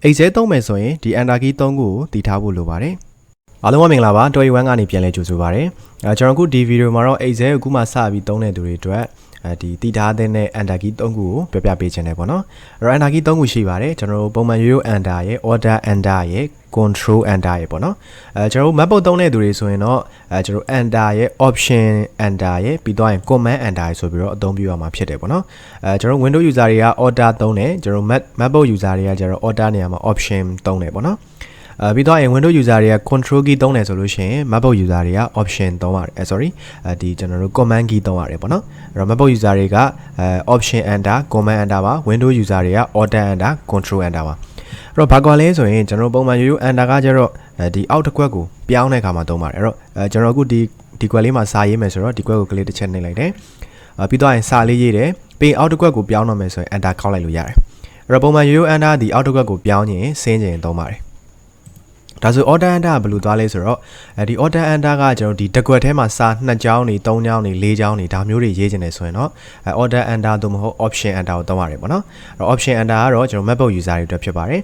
Excel သုံးမယ်ဆိုရင်ဒီ enter key 3ခုကိုတည်ထားဖို့လိုပါတယ်အားလုံးပဲမင်္ဂလာပါတော်ရီ1ကနေပြန်လဲကြိုဆိုပါရစေကျွန်တော်အခုဒီဗီဒီယိုမှာတော့ Excel ကိုအခုမှစပြီးသုံးတဲ့သူတွေအတွက်ဒီတည်ထားတဲ့ enter key 3ခုကိုပြပြပေးခြင်းတယ်ပေါ့နော်အဲ့တော့ enter key 3ခုရှိပါတယ်ကျွန်တော်တို့ပုံမှန်ရိုးရိုး enter ရဲ့ order enter ရဲ့ control enter ရဲ့ပေါ့နော်ကျွန်တော်တို့ map သုံးတဲ့သူတွေဆိုရင်တော့ကျွန်တော် enter ရဲ့ option enter ရဲ့ပြီးတော့ရင် command enter ဆိုပြီးတော့အသုံးပြုရမှာဖြစ်တယ်ပေါ့နော်ကျွန်တော် Windows user တွေက order သုံးတယ်ကျွန်တော် map user တွေကကျတော့ order နေရာမှာ option သုံးတယ်ပေါ့နော်ပြီးတော့ရင် Windows user တွေက control key သုံးတယ်ဆိုလို့ရှိရင် MacBook user တွေက option သုံးရတယ်sorry ဒီကျွန်တော်တို့ command key သုံးရတယ်ပေါ့နော်အဲ့တော့ MacBook user တွေကoption enter command enter ပါ Windows user တွေက order enter control enter ပါအဲ့တော့ဘာကွာလဲဆိုရင်ကျွန်တော်ပုံမှန်ရိုးရိုး enter ကကျတော့ဒီအောက်တစ်ခွက်ကိုပြောင်းတဲ့အခါမှာသုံးပါတယ်အဲ့တော့ကျွန်တော်အခုဒီကွက်လေးမှာစာရေးမယ်ဆိုတော့ဒီကွက်ကိုကလေးတစ်ချက်နှိပ်လိုက်တယ်ပြီးတော့ရင်စာလေးရေးတယ်ပြီးအောက်တစ်ခွက်ကိုပြောင်းတော့မယ်ဆိုရင် enter ခောက်လိုက်လို့ရတယ်အဲ့တော့ပုံမှန်ရိုးရိုး enter ဒီအောက်တစ်ခွက်ကိုပြောင်းရင်ဆင်းခြင်းသုံးပါတယ်ဒါဆို order enter ဘယ်လိုသွားလဲဆိုတော့ဒီ order enter ကကျွန်တော်ဒီတစ်ခွက်ထဲမှာစာ2ကြောင်းနေ3ကြောင်းနေ4ကြောင်းနေဒါမျိုးတွေရေးချင်တယ်ဆိုရင်တော့order enter သို့မဟုတ် option enter ကိုသုံးရတယ်ပေါ့နော်အဲ့တော့ option enter ကတော့ကျွန်တော် MacBook user တွေအတွက်ဖြစ်ပါတယ်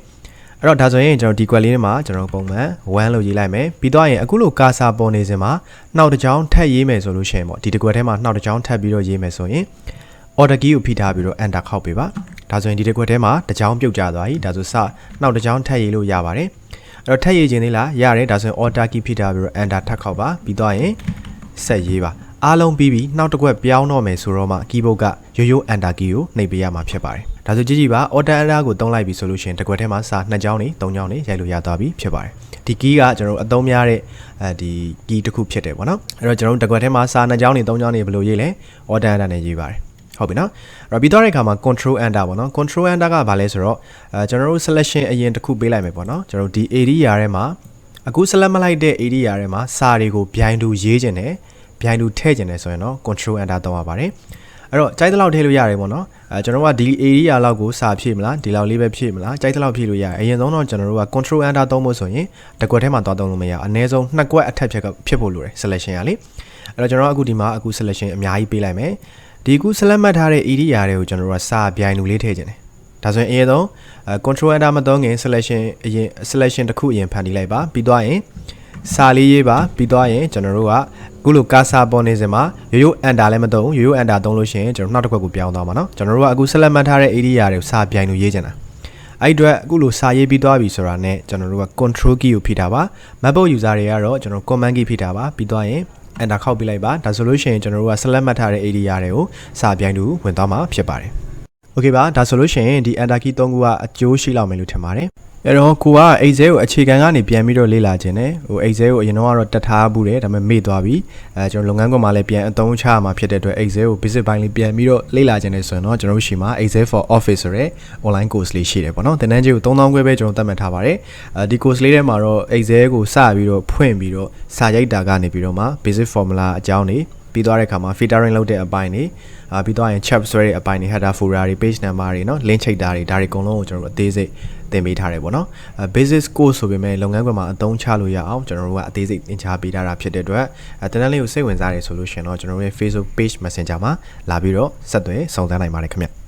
အဲ့တော့ဒါဆိုရင်ကျွန်တော်ဒီကွက်လေးမှာကျွန်တော်ပုံမှန်1လို့ရေးလိုက်မယ်ပြီးတော့ရင်အခုလိုကာစာပေါ်နေစင်မှာနှောက်တစ်ကြောင်းထပ်ရေးမယ်ဆိုလို့ရှိရင်ပေါ့ဒီတစ်ခွက်ထဲမှာနှောက်တစ်ကြောင်းထပ်ပြီးတော့ရေးမယ်ဆိုရင် order key ကိုဖိထားပြီးတော့ enter ခောက်ပေးပါဒါဆိုရင်ဒီတစ်ခွက်ထဲမှာတစ်ကြောင်းပြုတ်ကျသွားပြီဒါဆိုစနှောက်တစ်ကြောင်းထပ်ရေးလို့ရပါတယ်အဲ့တော့ထပ်ရေးခြင်းလေးလားရတယ်ဒါဆိုရင် order key ဖိထားပြီးတော့ enter ထပ်ခောက်ပါပြီးတော့ရင်ဆက်ရေးပါအားလုံးပြီးပြီနောက်တစ်ခွက်ပြောင်းတော့မယ်ဆိုတော့မှ keyboard ကရိုးရိုး enter key ကိုနှိပ်ပေးရမှာဖြစ်ပါတယ်ဒါဆိုကြည့်ပါ order enter ကိုသုံးလိုက်ပြီဆိုလို့ရှိရင်တစ်ခွက်ထဲမှာစာ2ကြောင်းနေ3ကြောင်းနေရိုက်လို့ရသွားပြီဖြစ်ပါတယ်ဒီ key ကကျွန်တော်အသုံးများတဲ့ဒီ key တစ်ခုဖြစ်တယ်ပေါ့နော်အဲ့တော့ကျွန်တော်တစ်ခွက်ထဲမှာစာ2ကြောင်းနေ3ကြောင်းနေဘယ်လိုရေးလဲ order enter နဲ့ရေးပါတယ်ဟုတ်ပြီနော်အဲ့တော့ပြီးတော့တဲ့အခါမှာ control enter ပေါ့နော် control enter ကဘာလဲဆိုတော့ကျွန်တော်တို့ selection အရင်တစ်ခုပေးလိုက်မယ်ပေါ့နော်ကျွန်တော်ဒီ area ထဲမှာအခု select မလိုက်တဲ့ area ထဲမှာစာတွေကိုဗျိုင်းတူရေးခြင်းနဲ့ဗျိုင်းတူထည့်ခြင်းနဲ့ဆိုရင်တော့ control enter သုံးရပါတယ်အဲ့တော့ကြိုက်တဲ့လောက်ထည့်လို့ရတယ်ပေါ့နော်ကျွန်တော်ကဒီ area လောက်ကိုစာဖြည့်မလားဒီလောက်လေးပဲဖြည့်မလားကြိုက်တဲ့လောက်ဖြည့်လို့ရတယ်အရင်ဆုံးတော့ကျွန်တော်တို့က control enter သုံးဖို့ဆိုရင်တစ်ခွက်ထဲမှာသွားသုံးလို့မရအောင်အနည်းဆုံး2ခွက်အထက်ဖြစ်ဖို့လိုတယ် selection ကလေအဲ့တော့ကျွန်တော်အခုဒီမှာအခု selection အများကြီးပေးလိုက်မယ်ဒီခု select မှတ်ထားတဲ့ area တွေကိုကျွန်တော်တို့ကစာပြိုင်လူလေးထည့်ခြင်းတယ်ဒါဆိုရင်အရင်ဆုံး control enter မသုံးခင် selection တစ်ခုအရင်ဖန်တီးလိုက်ပါပြီးတော့ရင်စာလေးရေးပါပြီးတော့ရင်ကျွန်တော်တို့ကအခုလိုကာစာပေါ်နေစင်မှာရိုးရိုး enter လည်းမသုံးရိုးရိုး enter သုံးလို့ရှိရင်ကျွန်တော်နောက်တစ်ခွက်ကိုပြောင်းသွားမှာเนาะကျွန်တော်တို့ကအခု select မှတ်ထားတဲ့ area တွေကိုစာပြိုင်လူရေးခြင်းတာအဲ့အတွက်အခုလိုစာရေးပြီးသွားပြီဆိုတာနဲ့ကျွန်တော်တို့က control key ကိုဖိထားပါ MacBook user တွေကတော့ကျွန်တော် command key ဖိထားပါပြီးတော့ရင် enter ခောက်ပြလိုက်ပါဒါဆိုလို့ရှိရင်ကျွန်တော်တို့က select မှတ်ထားတဲ့ area တွေကိုစာပြိုင်တူဝင်သွားမှာဖြစ်ပါတယ် Okay ပါဒါဆိုလို့ရှိရင်ဒီ enter key 3ခုကအကျိုးရှိလောက်မယ်လို့ထင်ပါတယ်အဲ့တော့ကိုက Excel ကိုအခြေခံကနေပြန်ပြီးတော့လေ့လာခြင်းနဲ့ဟို Excel ကိုအရင်တော့တက်ထားဘူးတယ်ဒါပေမဲ့မေ့သွားပြီကျွန်တော်လုပ်ငန်းခွင်မှာလည်းပြန်အသုံးချရမှာဖြစ်တဲ့အတွက် Excel ကို basic ပိုင်းလေးပြန်ပြီးတော့လေ့လာခြင်းနဲ့ဆိုရင်တော့ကျွန်တော်တို့ရှိမှာ Excel for Office ဆိုတဲ့ online course လေးရှိတယ်ပေါ့နော်သင်တန်းကြီးကို3000ခွဲပဲကျွန်တော်သတ်မှတ်ထားပါတယ်ဒီ course လေးထဲမှာတော့ Excel ကိုစပြီးတော့ဖွင့်ပြီးတော့စာရိုက်တာကနေပြီးတော့မှ basic formula အကြောင်းတွေပြီးသွားတဲ့အခါမှာ filtering လုပ်တဲ့အပိုင်းတွေပြီးသွားရင် chat ဆွဲတဲ့အပိုင်းတွေ header folder တွေ page number တွေเนาะ link ချိတ်တာတွေဒါတွေအကုန်လုံးကိုကျွန်တော်တို့အသေးစိတ်သင်ပေးထားတယ်ပေါ့နော်basic course ဆိုပေမဲ့လုပ်ငန်းခွင်မှာအသုံးချလို့ရအောင်ကျွန်တော်တို့ကအသေးစိတ်သင်ကြားပေးထားတာဖြစ်တဲ့အတွက်တန်းတန်းလေးကိုစိတ်ဝင်စားတယ်ဆိုလို့ရှင်တော့ကျွန်တော်တို့ရဲ့ Facebook page Messenger မှာလာပြီးတော့ဆက်သွယ်စုံစမ်းနိုင်ပါတယ်ခင်ဗျ